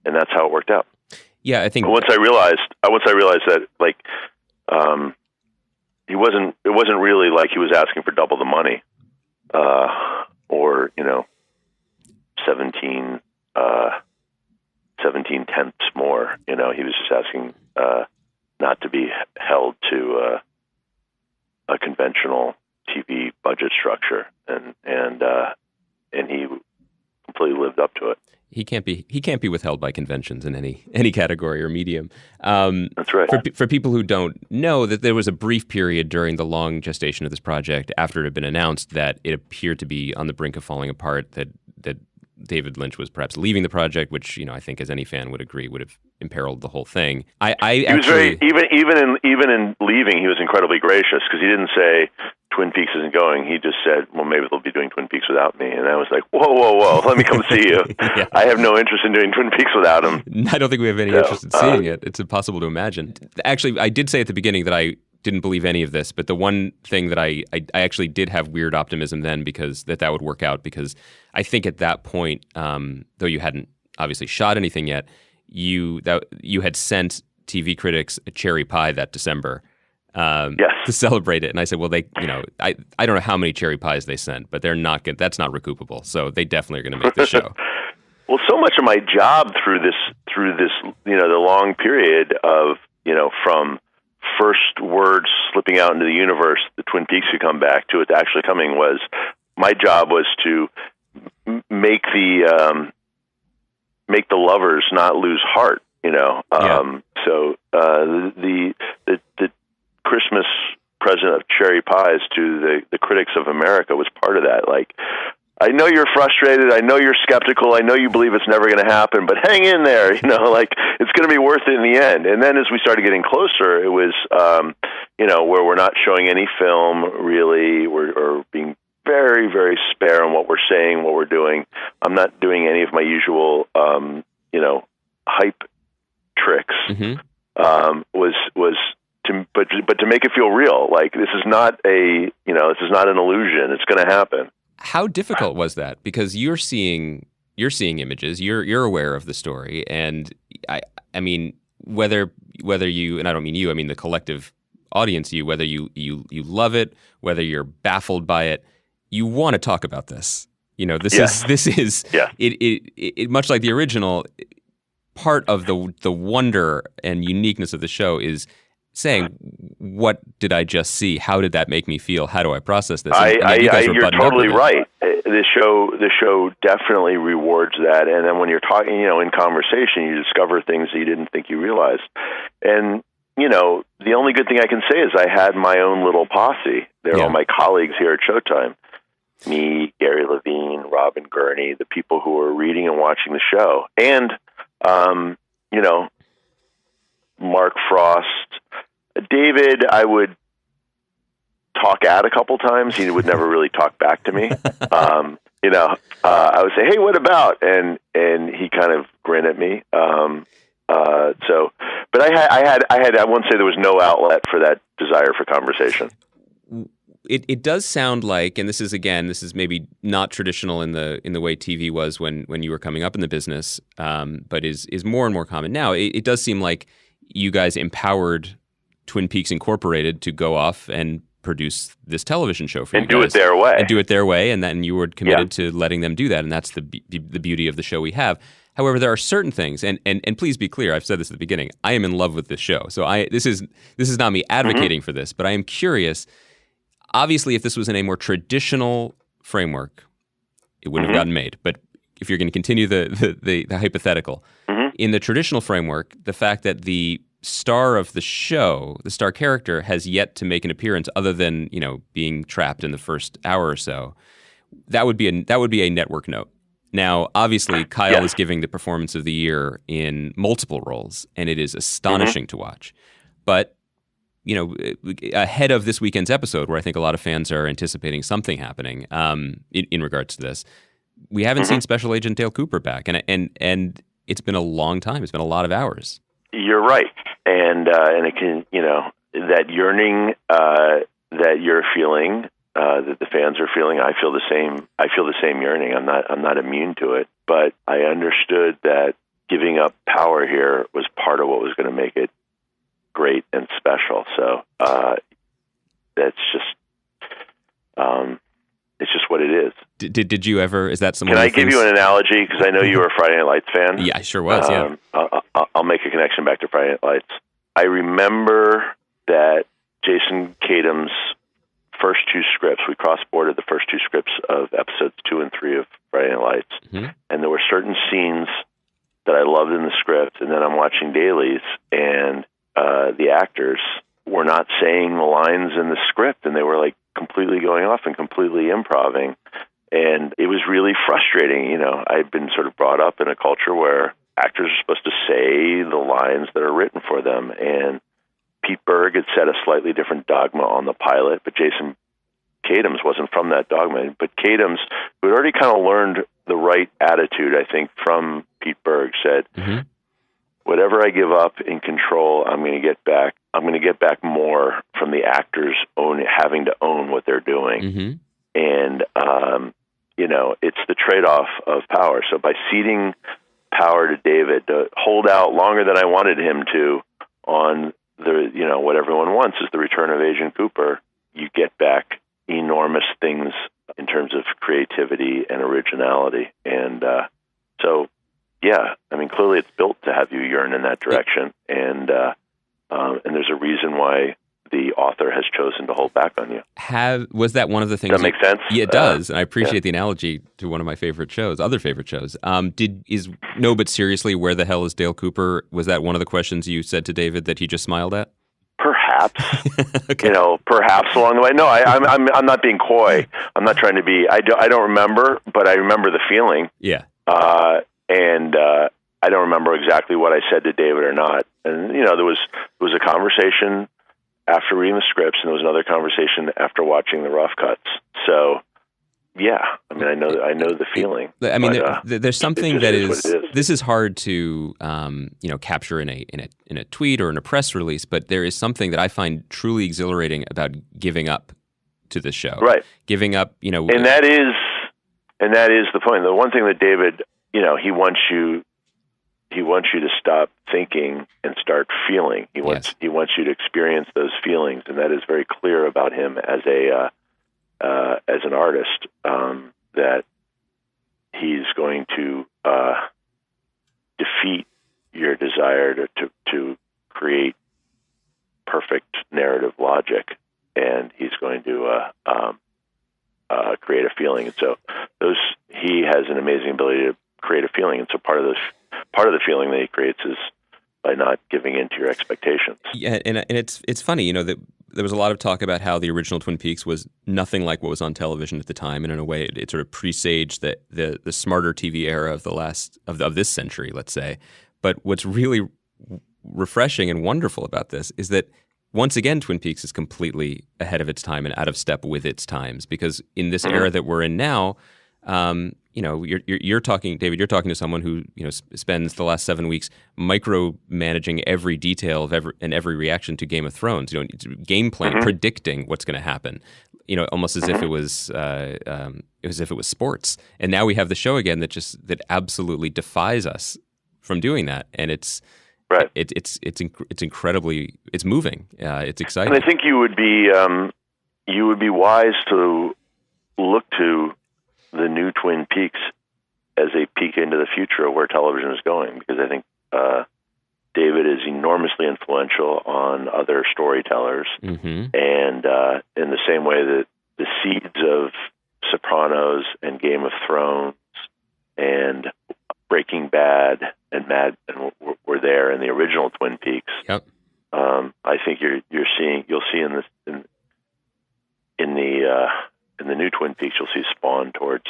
and that's how it worked out. Yeah, I think Once I realized that, like, it wasn't really like he was asking for double the money, or 17 tenths more. He was just asking not to be held to a conventional TV budget structure, and he completely lived up to it. he can't be withheld by conventions in any category or medium. That's right. For people who don't know, that there was a brief period during the long gestation of this project after it had been announced that it appeared to be on the brink of falling apart, that David Lynch was perhaps leaving the project, which I think, as any fan would agree, would have imperiled the whole thing. He was very even in leaving, he was incredibly gracious, because he didn't say Twin Peaks isn't going. He just said, well, maybe they'll be doing Twin Peaks without me. And I was like, whoa, let me come see you. Yeah. I have no interest in doing Twin Peaks without him. I don't think we have any interest in seeing it. It's impossible to imagine. Actually, I did say at the beginning that I didn't believe any of this, but the one thing that I actually did have weird optimism then, because that would work out, because I think at that point, though you hadn't obviously shot anything yet, you had sent TV critics a cherry pie that December to celebrate it. And I said, well, they, I don't know how many cherry pies they sent, but they're not good. That's not recoupable. So they definitely are going to make the show. Well, so much of my job through this, the long period of, from first words slipping out into the universe, the Twin Peaks could come back to it actually coming, was my job was to make the lovers not lose heart, So the Christmas present of cherry pies to the critics of America was part of that. Like, I know you're frustrated. I know you're skeptical. I know you believe it's never going to happen, but hang in there. It's going to be worth it in the end. And then as we started getting closer, it was, where we're not showing any film really, or being very, very spare on what we're saying, what we're doing. I'm not doing any of my usual, hype tricks. Mm-hmm. But to make it feel real, like this is not this is not an illusion. It's going to happen. How difficult was that? Because you're seeing images, you're aware of the story, and I mean whether you, and I don't mean you, I mean the collective audience, whether you love it, whether you're baffled by it, you want to talk about this. This is it much like the original. Part of the wonder and uniqueness of the show is saying, what did I just see? How did that make me feel? How do I process this? You're totally right. The show definitely rewards that. And then when you're talking, in conversation, you discover things that you didn't think you realized. And, the only good thing I can say is I had my own little posse. They're all my colleagues here at Showtime. Me, Gary Levine, Robin Gurney, the people who are reading and watching the show. And, Mark Frost, David, I would talk at a couple times. He would never really talk back to me. I would say, "Hey, what about?" And he kind of grin at me. But I won't say there was no outlet for that desire for conversation. It does sound like, and this is maybe not traditional in the way TV was when you were coming up in the business, but is more and more common now. It does seem like you guys empowered Twin Peaks Incorporated to go off and produce this television show for you guys. And do it their way. And then you were committed to letting them do that, and that's the beauty of the show we have. However, there are certain things, and please be clear, I've said this at the beginning, I am in love with this show. So this is not me advocating for this, but I am curious. Obviously, if this was in a more traditional framework, it wouldn't have gotten made. But if you're going to continue the hypothetical, in the traditional framework, the fact that the star of the show, the star character, has yet to make an appearance other than being trapped in the first hour or so, that would be a network note. Now, obviously, Kyle is giving the performance of the year in multiple roles, and it is astonishing to watch. But ahead of this weekend's episode, where I think a lot of fans are anticipating something happening in regards to this, we haven't seen Special Agent Dale Cooper back, and it's been a long time. It's been a lot of hours. You're right, and it can that yearning that you're feeling that the fans are feeling. I feel the same. I feel the same yearning. I'm not immune to it, but I understood that giving up power here was part of what was going to make it great and special. So that's just it's just what it is. Did you ever? Is that some? Can I give you an analogy? Because I know you were a Friday Night Lights fan. Yeah, I sure was. Yeah. I'll make a connection back to Friday Night Lights. I remember that Jason Kadam's first two scripts, we cross-boarded the first two scripts of episodes 2 and 3 of Friday Night Lights, and there were certain scenes that I loved in the script, and then I'm watching dailies, and the actors were not saying the lines in the script, and they were like completely going off and completely improvising, and it was really frustrating. You know, I'd been sort of brought up in a culture where actors are supposed to say the lines that are written for them, and Pete Berg had set a slightly different dogma on the pilot, but Jason Kadams wasn't from that dogma. But Kadams, who had already kind of learned the right attitude, I think, from Pete Berg, said, whatever I give up in control, I'm going to get back. I'm going to get back more from the actors having to own what they're doing. And, you know, it's the trade-off of power. So by ceding power to David to hold out longer than I wanted him to on what everyone wants is the return of Agent Cooper, you get back enormous things in terms of creativity and originality. And so, yeah, I mean, clearly it's built to have you yearn in that direction. And there's a reason why the author has chosen to hold back on you. Was that one of the things? Does that make sense? Yeah, it does. And I appreciate the analogy to one of my favorite shows, other favorite shows. But seriously, where the hell is Dale Cooper? Was that one of the questions you said to David that he just smiled at? Perhaps, Okay. Perhaps along the way. No, I'm not being coy. I'm not trying to be. I don't remember, but I remember the feeling. Yeah. And I don't remember exactly what I said to David or not. And there was a conversation after reading the scripts, and there was another conversation after watching the rough cuts. So, yeah, I mean, I know the feeling. I mean, there's something that is. This is hard to capture in a tweet or in a press release, but there is something that I find truly exhilarating about giving up to the show. Right, giving up. And that is the point. The one thing that David, he wants you to stop thinking and start feeling. He wants you to experience those feelings, and that is very clear about him as an artist. That he's going to defeat your desire to create perfect narrative logic, and he's going to create a feeling. And so he has an amazing ability to create a feeling, and so part of the feeling that he creates is by not giving in to your expectations. Yeah, and it's funny, that there was a lot of talk about how the original Twin Peaks was nothing like what was on television at the time, and in a way, it sort of presaged the smarter TV era of this century, let's say. But what's really refreshing and wonderful about this is that once again, Twin Peaks is completely ahead of its time and out of step with its times, because in this era that we're in now. You're talking, David. You're talking to someone who spends the last 7 weeks micromanaging every detail of every reaction to Game of Thrones. Game plan, predicting what's going to happen. Almost as if it was sports. And now we have the show again that absolutely defies us from doing that. And it's right. It's incredibly. It's moving. It's exciting. And I think you would be wise to look to the new Twin Peaks as a peek into the future of where television is going, because I think David is enormously influential on other storytellers, and in the same way that the seeds of Sopranos and Game of Thrones and Breaking Bad and Mad Men were there in the original Twin Peaks. Yep. I think you'll see in the new Twin Peaks, you'll see spawn towards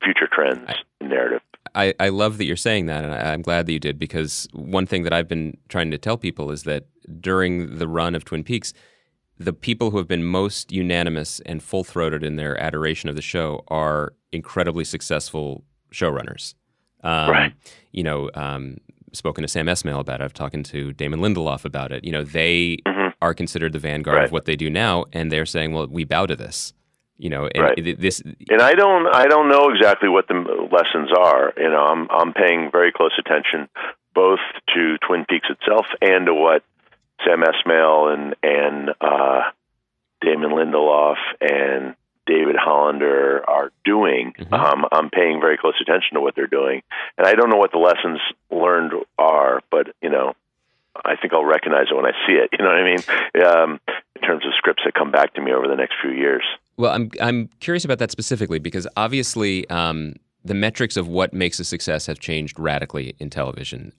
future trends in narrative. I love that you're saying that, and I'm glad that you did, because one thing that I've been trying to tell people is that during the run of Twin Peaks, the people who have been most unanimous and full-throated in their adoration of the show are incredibly successful showrunners. Right. Spoken to Sam Esmail about it. I've talked to Damon Lindelof about it. They are considered the vanguard of what they do now, and they're saying, well, we bow to this. And this. And I don't know exactly what the lessons are. I'm paying very close attention both to Twin Peaks itself and to what Sam Esmail and Damon Lindelof and David Hollander are doing. I'm paying very close attention to what they're doing, and I don't know what the lessons learned are, but I think I'll recognize it when I see it. You know what I mean? In terms of scripts that come back to me over the next few years. Well, I'm curious about that specifically because obviously the metrics of what makes a success have changed radically in television.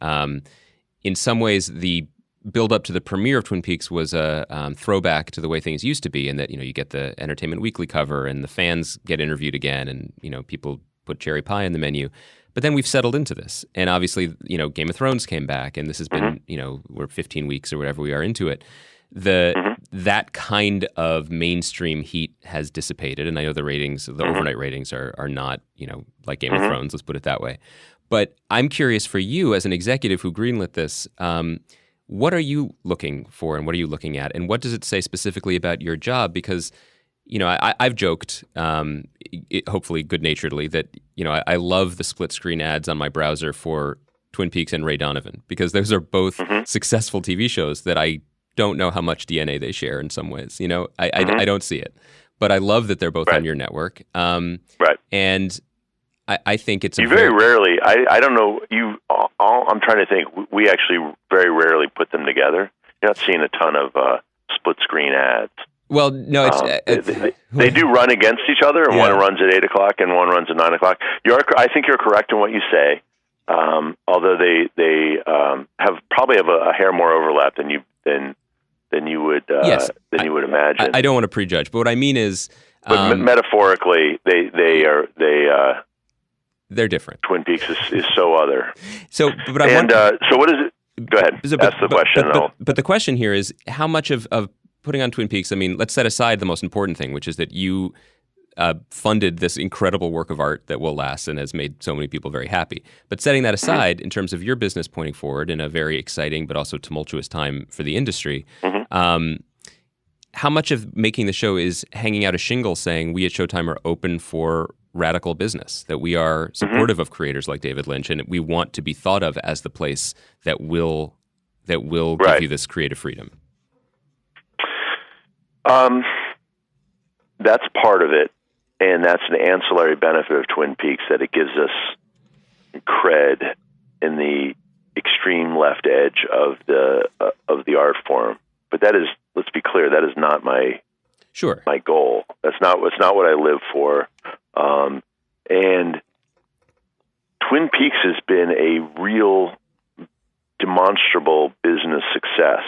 In some ways, the build up to the premiere of Twin Peaks was a throwback to the way things used to be, and that you get the Entertainment Weekly cover and the fans get interviewed again, and people put cherry pie in the menu. But then we've settled into this, and obviously Game of Thrones came back, and this has been we're 15 weeks or whatever we are into it. That kind of mainstream heat has dissipated, and I know the ratings, the overnight ratings are not like Game of Thrones. Let's put it that way. But I'm curious for you as an executive who greenlit this. What are you looking for, and what are you looking at, and what does it say specifically about your job? Because, I've joked, hopefully good-naturedly, that I love the split-screen ads on my browser for Twin Peaks and Ray Donovan, because those are both successful TV shows that I don't know how much DNA they share in some ways. I don't see it, but I love that they're both on your network. Right, and I think it's you very rarely. I don't know. I'm trying to think. We actually very rarely put them together. You're not seeing a ton of split screen ads. Well, no, they do run against each other, and one runs at 8 o'clock and one runs at 9 o'clock. I think you're correct in what you say. Although they probably have a hair more overlap than you would you would imagine. I don't want to prejudge, but what I mean is, but metaphorically, they're different. Twin Peaks is so other. So, but so what is it? Go ahead. Ask the question. But the question here is how much of putting on Twin Peaks. I mean, let's set aside the most important thing, which is that you funded this incredible work of art that will last and has made so many people very happy. But setting that aside, in terms of your business pointing forward in a very exciting but also tumultuous time for the industry, how much of making the show is hanging out a shingle saying we at Showtime are open for radical business, that we are supportive of creators like David Lynch, and we want to be thought of as the place that will give you this creative freedom? That's part of it, and that's an ancillary benefit of Twin Peaks, that it gives us cred in the extreme left edge of the art form. But that is, let's be clear, that is not my goal. That's not what I live for. And Twin Peaks has been a real demonstrable business success,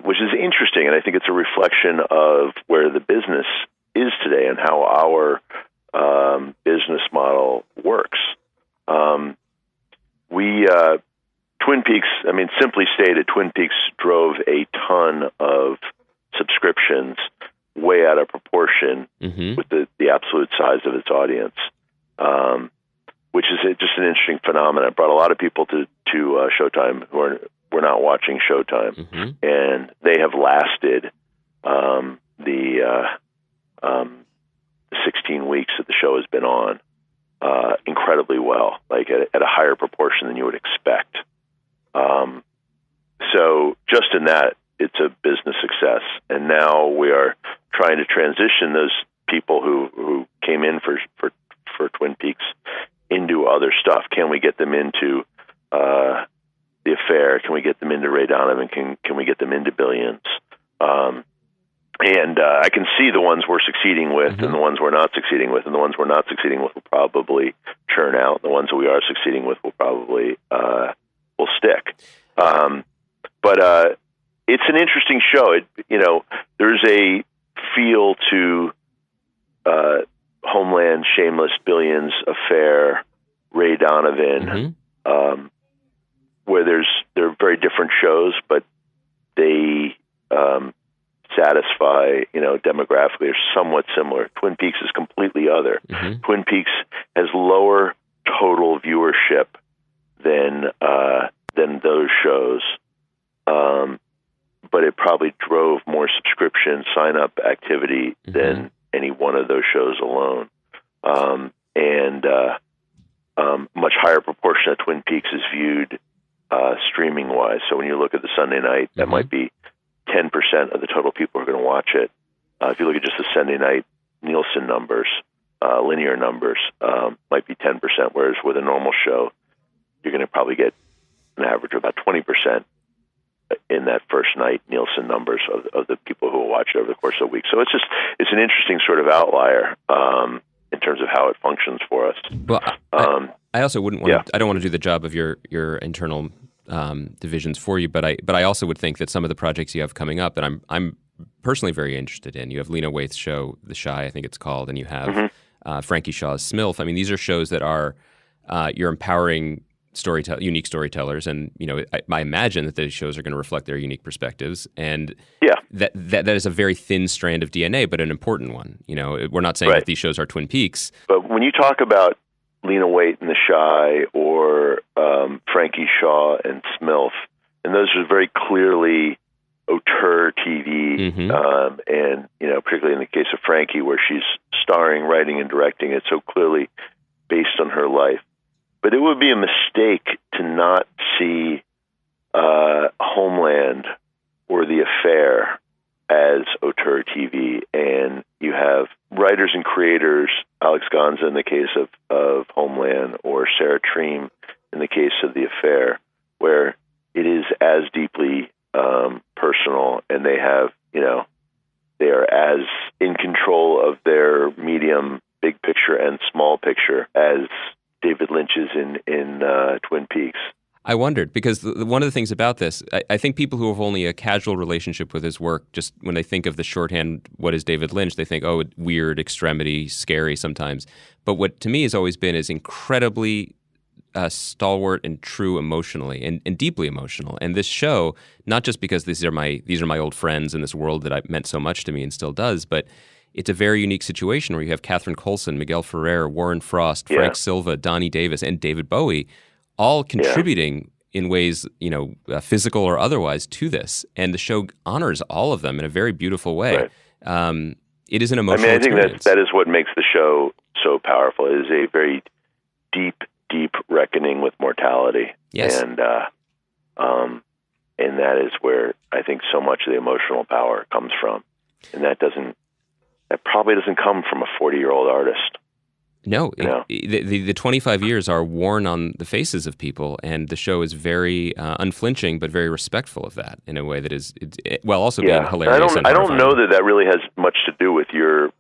which is interesting, and I think it's a reflection of where the business is today and how our business model works. Twin Peaks, I mean, simply stated, Twin Peaks drove a ton of subscriptions way out of proportion with the absolute size of its audience, which is just an interesting phenomenon. It brought a lot of people to Showtime who were not watching Showtime, and they have lasted the 16 weeks that the show has been on incredibly well, like at a higher proportion than you would expect. So just in that, it's a business success. And now we are trying to transition those people who came in for Twin Peaks into other stuff. Can we get them into The Affair? Can we get them into Ray Donovan? Can we get them into Billions? And I can see the ones we're succeeding with and the ones we're not succeeding with, and the ones we're not succeeding with will probably churn out. The ones that we are succeeding with will probably will stick. But it's an interesting show. There's a feel to Homeland, Shameless, Billions, Affair, Ray Donovan, where they're very different shows, but they satisfy, demographically, are somewhat similar. Twin Peaks is completely other. Twin Peaks has lower total viewership than those shows, but it probably drove more subscription sign-up activity than any one of those shows alone. And much higher proportion of Twin Peaks is viewed streaming-wise. So when you look at the Sunday night, that might be 10% of the total people who are going to watch it. If you look at just the Sunday night Nielsen numbers, linear numbers, might be 10%, whereas with a normal show, you're going to probably get an average of about 20% in that first night Nielsen numbers of the people who will watch it over the course of a week. So it's an interesting sort of outlier in terms of how it functions for us. Well, I also wouldn't want to, I don't want to do the job of your internal divisions for you, but I also would think that some of the projects you have coming up, and I'm personally very interested in. You have Lena Waithe's show, The Shy, I think it's called, and you have Frankie Shaw's Smilf. I mean, these are shows that are you're empowering unique storytellers, and I imagine that these shows are going to reflect their unique perspectives, and that is a very thin strand of DNA, but an important one. We're not saying that these shows are Twin Peaks, but when you talk about Lena Waithe and The Shy, or Frankie Shaw and Smilf, and those are very clearly auteur TV, and particularly in the case of Frankie, where she's starring, writing, and directing, it's so clearly based on her life. But it would be a mistake to not see Homeland or The Affair as auteur TV. And you have writers and creators, Alex Gonza in the case of Homeland, or Sarah Treem in the case of The Affair, where it is as deeply personal, and they have, they are as in control of their medium, big picture and small picture as David Lynch is in Twin Peaks. I wondered, because one of the things about this, I think people who have only a casual relationship with his work, just when they think of the shorthand, what is David Lynch, they think, oh, weird, extremity, scary sometimes. But what to me has always been is incredibly stalwart and true emotionally, and deeply emotional. And this show, not just because these are my old friends in this world that meant so much to me and still does, but it's a very unique situation where you have Catherine Coulson, Miguel Ferrer, Warren Frost, Frank Silva, Donnie Davis, and David Bowie, all contributing in ways, physical or otherwise, to this. And the show honors all of them in a very beautiful way. Right. It is an emotional experience. I think that is what makes the show so powerful. It is a very deep reckoning with mortality. Yes. And that is where I think so much of the emotional power comes from. And that probably doesn't come from a 40-year-old artist. No, the 25 years are worn on the faces of people, and the show is very unflinching, but very respectful of that in a way that is, while also being hilarious. I don't know that really has much to do with your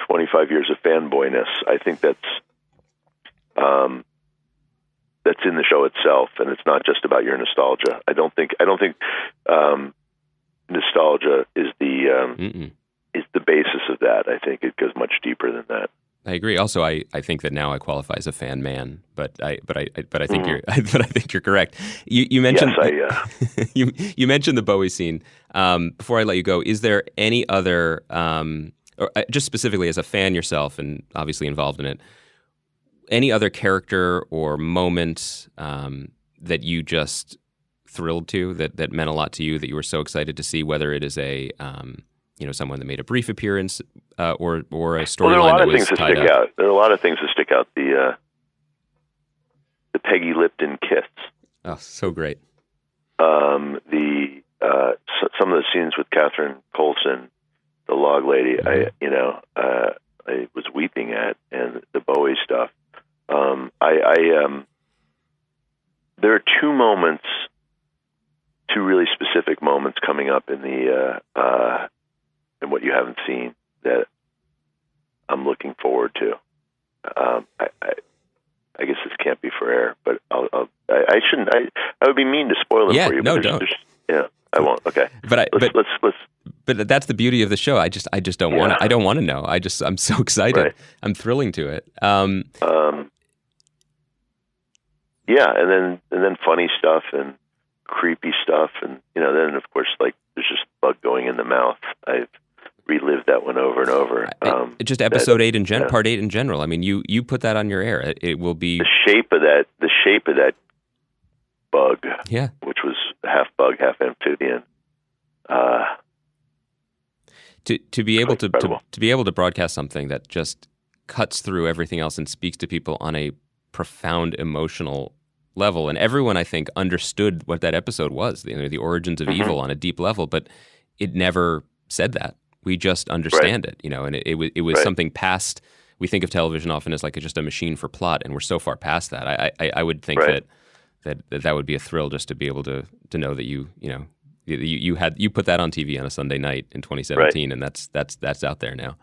25 years of fanboyness. I think that's in the show itself, and it's not just about your nostalgia. I don't think nostalgia is the basis of that. I think it goes much deeper than that. I agree. Also, I think that now I qualify as a fan man, but I think you're correct. You mentioned you mentioned the Bowie scene. Before I let you go, is there any other, or just specifically as a fan yourself, and obviously involved in it, any other character or moment that you just thrilled to, that meant a lot to you, that you were so excited to see, whether it is a someone that made a brief appearance or a storyline that was tied up? There are a lot of things that stick out. The Peggy Lipton kiss. Oh, so great. Some of the scenes with Catherine Coulson, the log lady, I was weeping at, and the Bowie stuff. There are two really specific moments coming up in in what you haven't seen that I'm looking forward to. I guess this can't be for air, but I shouldn't. I would be mean to spoil it for you. No, don't. I won't. Okay, but that's the beauty of the show. I just don't want to. I don't want to know. I'm so excited. Right. I'm thrilling to it. And then funny stuff and creepy stuff, and then of course, like, there's just bug going in the mouth. I've relived that one over and over. Just episode 8 part 8 in general. I mean, you put that on your air. It will be the shape of that bug. Yeah, which was half bug, half amphibian. To be able to incredible. to be able to broadcast something that just cuts through everything else and speaks to people on a profound emotional level. And everyone, I think, understood what that episode was, the origins of evil on a deep level, but it never said that. We just understand it, and it was something past. We think of television often as like just a machine for plot, and we're so far past that. I would think that would be a thrill just to be able to know that you put that on TV on a Sunday night in 2017, and that's out there now.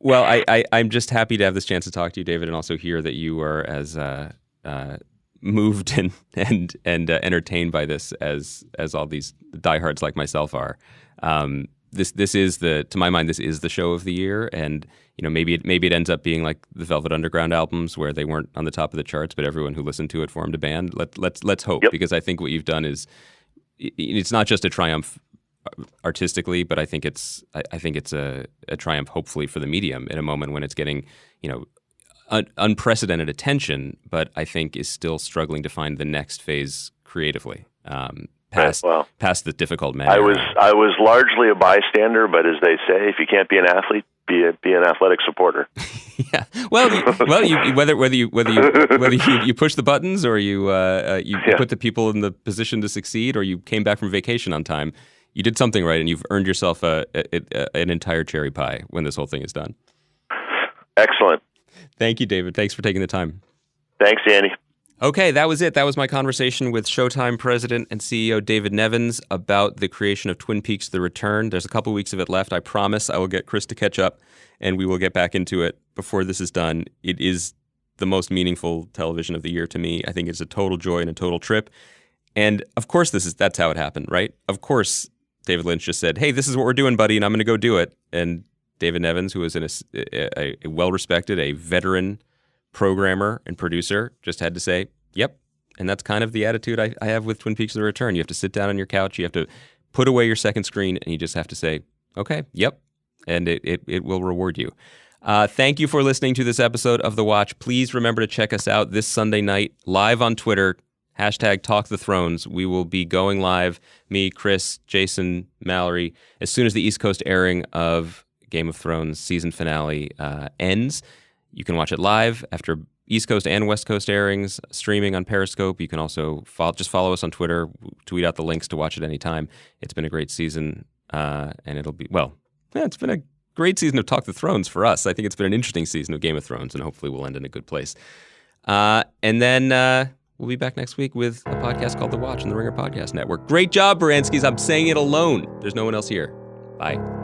Well, I'm just happy to have this chance to talk to you, David, and also hear that you are as moved and entertained by this as all these diehards like myself are. This is to my mind, this is the show of the year, and maybe it ends up being like the Velvet Underground albums where they weren't on the top of the charts, but everyone who listened to it formed a band. Let's hope, because I think what you've done is it's not just a triumph artistically, but I think it's a triumph hopefully for the medium in a moment when it's getting unprecedented attention, but I think is still struggling to find the next phase creatively. Past the difficult man. I was largely a bystander, but as they say, if you can't be an athlete, be an athletic supporter. Yeah. Well, whether you push the buttons or you put the people in the position to succeed, or you came back from vacation on time, you did something right, and you've earned yourself an entire cherry pie when this whole thing is done. Excellent. Thank you, David. Thanks for taking the time. Thanks, Andy. Okay, that was it. That was my conversation with Showtime President and CEO David Nevins about the creation of Twin Peaks: The Return. There's a couple weeks of it left. I promise I will get Chris to catch up, and we will get back into it before this is done. It is the most meaningful television of the year to me. I think it's a total joy and a total trip. And of course that's how it happened, right? Of course, David Lynch just said, "Hey, this is what we're doing, buddy, and I'm going to go do it." And David Nevins, who is a well-respected, a veteran programmer and producer, just had to say, "Yep." And that's kind of the attitude I have with Twin Peaks: The Return. You have to sit down on your couch, you have to put away your second screen, and you just have to say, "Okay, yep," and it will reward you. Thank you for listening to this episode of The Watch. Please remember to check us out this Sunday night, live on Twitter, #TalkTheThrones. We will be going live, me, Chris, Jason, Mallory, as soon as the East Coast airing of Game of Thrones season finale ends. You can watch it live after East Coast and West Coast airings, streaming on Periscope. You can also follow us on Twitter, tweet out the links to watch it anytime. It's been a great season, and it's been a great season of Talk the Thrones for us. I think it's been an interesting season of Game of Thrones, and hopefully we'll end in a good place. And then we'll be back next week with a podcast called The Watch on the Ringer Podcast Network. Great job, Baranskis. I'm saying it alone. There's no one else here. Bye.